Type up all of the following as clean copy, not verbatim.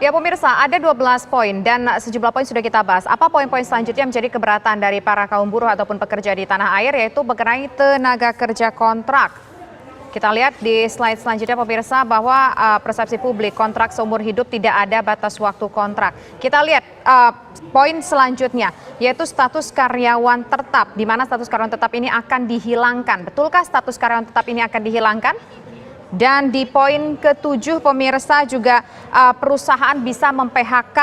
Ya pemirsa, ada 12 poin dan sejumlah poin sudah kita bahas. Apa poin-poin selanjutnya menjadi keberatan dari para kaum buruh ataupun pekerja di tanah air, yaitu mengenai tenaga kerja kontrak. Kita lihat di slide selanjutnya pemirsa bahwa persepsi publik kontrak seumur hidup tidak ada batas waktu kontrak. Kita lihat poin selanjutnya yaitu status karyawan tetap, di mana status karyawan tetap ini akan dihilangkan. Betulkah status karyawan tetap ini akan dihilangkan? Dan di poin ke-7 pemirsa juga perusahaan bisa mem-PHK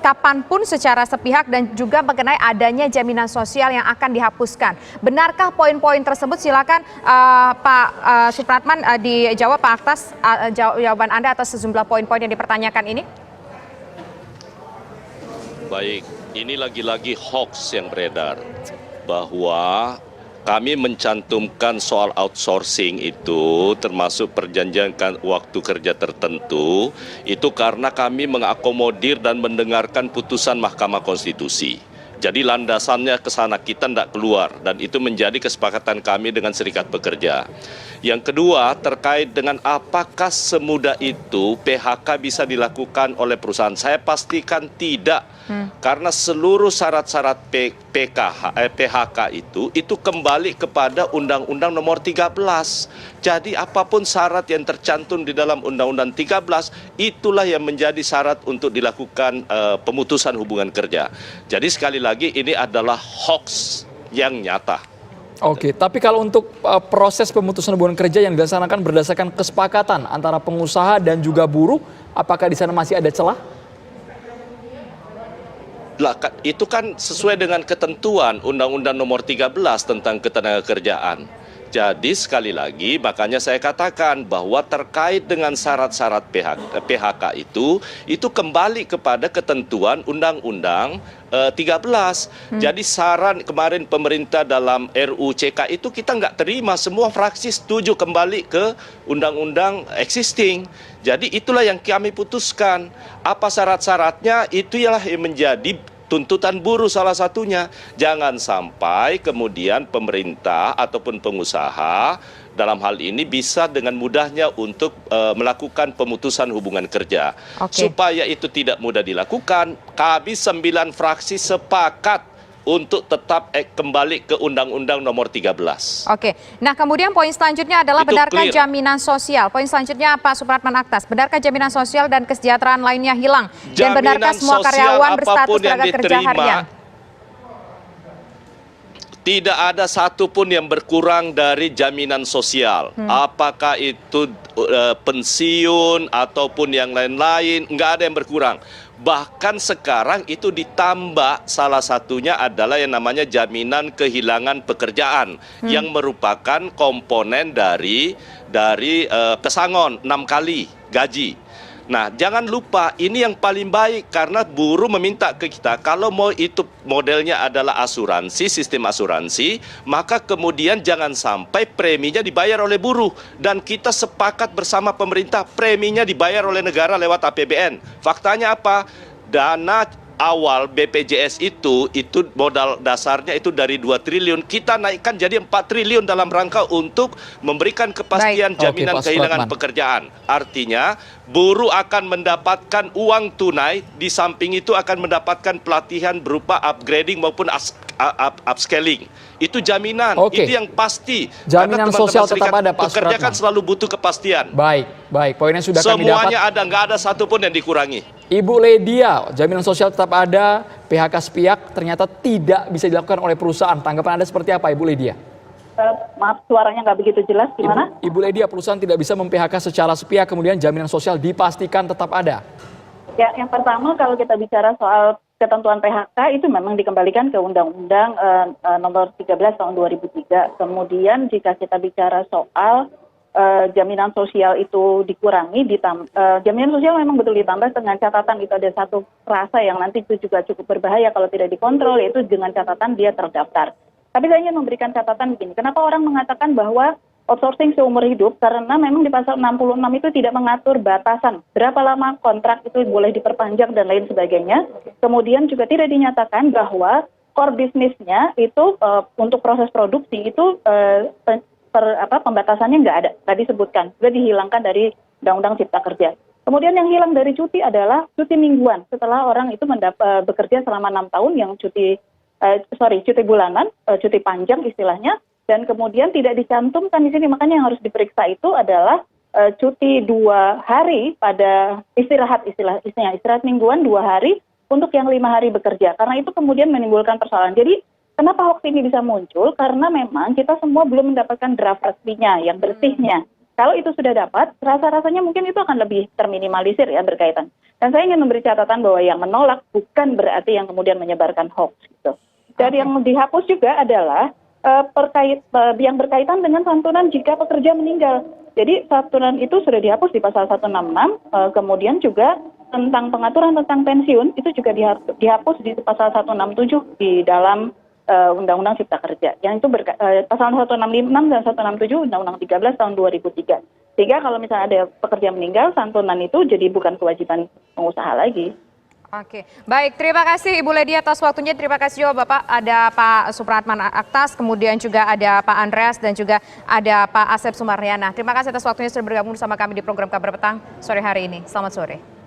kapanpun secara sepihak dan juga mengenai adanya jaminan sosial yang akan dihapuskan. Benarkah poin-poin tersebut? Silakan Pak Supratman dijawab Pak Aktas, jawaban Anda atas sejumlah poin-poin yang dipertanyakan ini. Baik, ini lagi-lagi hoax yang beredar bahwa kami mencantumkan soal outsourcing itu termasuk perjanjian waktu kerja tertentu itu karena kami mengakomodir dan mendengarkan putusan Mahkamah Konstitusi. Jadi landasannya ke sana kita tidak keluar dan itu menjadi kesepakatan kami dengan serikat pekerja. Yang kedua terkait dengan apakah semudah itu PHK bisa dilakukan oleh perusahaan. Saya pastikan tidak. Karena seluruh syarat-syarat PHK itu kembali kepada Undang-Undang Nomor 13. Jadi apapun syarat yang tercantum di dalam Undang-Undang 13 itulah yang menjadi syarat untuk dilakukan pemutusan hubungan kerja. Jadi sekali lagi ini adalah hoax yang nyata. Oke, tapi kalau untuk proses pemutusan hubungan kerja yang dilaksanakan berdasarkan kesepakatan antara pengusaha dan juga buruh, apakah di sana masih ada celah? Itu kan sesuai dengan ketentuan Undang-Undang Nomor 13 tentang ketenagakerjaan. Jadi sekali lagi makanya saya katakan bahwa terkait dengan syarat-syarat PHK itu kembali kepada ketentuan Undang-Undang 13. Jadi saran kemarin pemerintah dalam RUCK itu kita nggak terima, semua fraksi setuju kembali ke undang-undang existing. Jadi itulah yang kami putuskan. Apa syarat-syaratnya itu ialah yang menjadi tuntutan buruh salah satunya. Jangan sampai kemudian pemerintah ataupun pengusaha dalam hal ini bisa dengan mudahnya untuk melakukan pemutusan hubungan kerja. Supaya itu tidak mudah dilakukan, kami 9 fraksi sepakat untuk tetap kembali ke Undang-Undang Nomor 13. Oke, nah kemudian poin selanjutnya adalah itu benarkah clear. Jaminan sosial? Poin selanjutnya Pak Supratman Aktas, benarkah jaminan sosial dan kesejahteraan lainnya hilang? Dan benarkah semua karyawan berstatus tenaga kerja harian? Tidak ada satupun yang berkurang dari jaminan sosial. Apakah itu pensiun ataupun yang lain-lain, nggak ada yang berkurang. Bahkan sekarang itu ditambah, salah satunya adalah yang namanya jaminan kehilangan pekerjaan yang merupakan komponen dari pesangon 6 kali gaji. Nah, jangan lupa ini yang paling baik karena buruh meminta ke kita kalau mau itu modelnya adalah asuransi, sistem asuransi, maka kemudian jangan sampai preminya dibayar oleh buruh dan kita sepakat bersama pemerintah preminya dibayar oleh negara lewat APBN. Faktanya apa? Dana awal BPJS itu modal dasarnya itu dari 2 triliun, kita naikkan jadi 4 triliun dalam rangka untuk memberikan kepastian jaminan kehilangan pekerjaan. Artinya buruh akan mendapatkan uang tunai, di samping itu akan mendapatkan pelatihan berupa upgrading maupun upscaling. Itu jaminan, itu yang pasti. Jaminan sosial tetap ada, Pak Pekerja kan Supratman. selalu butuh kepastian. Baik, poinnya sudah kami dapat. Semuanya ada, nggak ada satupun yang dikurangi. Ibu Ledia, jaminan sosial tetap ada, PHK sepihak ternyata tidak bisa dilakukan oleh perusahaan. Tanggapan Anda seperti apa, Ibu Ledia? Maaf, suaranya nggak begitu jelas, gimana? Ibu Ledia, perusahaan tidak bisa mem-PHK secara sepihak, kemudian jaminan sosial dipastikan tetap ada. Ya, yang pertama kalau kita bicara soal ketentuan PHK itu memang dikembalikan ke Undang-Undang Nomor 13 tahun 2003. Kemudian jika kita bicara soal jaminan sosial itu dikurangi, jaminan sosial memang betul ditambah dengan catatan itu ada satu frasa yang nanti itu juga cukup berbahaya kalau tidak dikontrol, yaitu dengan catatan dia terdaftar. Tapi saya ingin memberikan catatan begini, kenapa orang mengatakan bahwa outsourcing seumur hidup? Karena memang di pasal 66 itu tidak mengatur batasan berapa lama kontrak itu boleh diperpanjang dan lain sebagainya. Kemudian juga tidak dinyatakan bahwa core bisnisnya itu untuk proses produksi itu pembatasannya nggak ada. Tadi sebutkan sudah dihilangkan dari Undang-Undang Cipta Kerja. Kemudian yang hilang dari cuti adalah cuti mingguan setelah orang itu bekerja selama 6 tahun yang cuti bulanan, cuti panjang istilahnya, dan kemudian tidak dicantumkan di sini. Makanya yang harus diperiksa itu adalah cuti 2 hari pada istirahat mingguan 2 hari untuk yang 5 hari bekerja. Karena itu kemudian menimbulkan persoalan. Jadi kenapa hoax ini bisa muncul? Karena memang kita semua belum mendapatkan draft resminya yang bersihnya. Kalau itu sudah dapat, rasa-rasanya mungkin itu akan lebih terminimalisir ya berkaitan. Dan saya ingin memberi catatan bahwa yang menolak bukan berarti yang kemudian menyebarkan hoax gitu. Dan yang dihapus juga adalah yang berkaitan dengan santunan jika pekerja meninggal. Jadi santunan itu sudah dihapus di pasal 166, kemudian juga tentang pengaturan tentang pensiun itu juga dihapus di pasal 167 di dalam Undang-Undang Cipta Kerja. Yang itu pasal 166 dan 167 Undang-Undang 13 tahun 2003. Sehingga kalau misalnya ada pekerja meninggal, santunan itu jadi bukan kewajiban pengusaha lagi. Oke, baik. Terima kasih Ibu Lady atas waktunya. Terima kasih juga Bapak. Ada Pak Supratman Aktas, kemudian juga ada Pak Andreas dan juga ada Pak Asep Sumaryana. Terima kasih atas waktunya sudah bergabung bersama kami di program Kabar Petang sore hari ini. Selamat sore.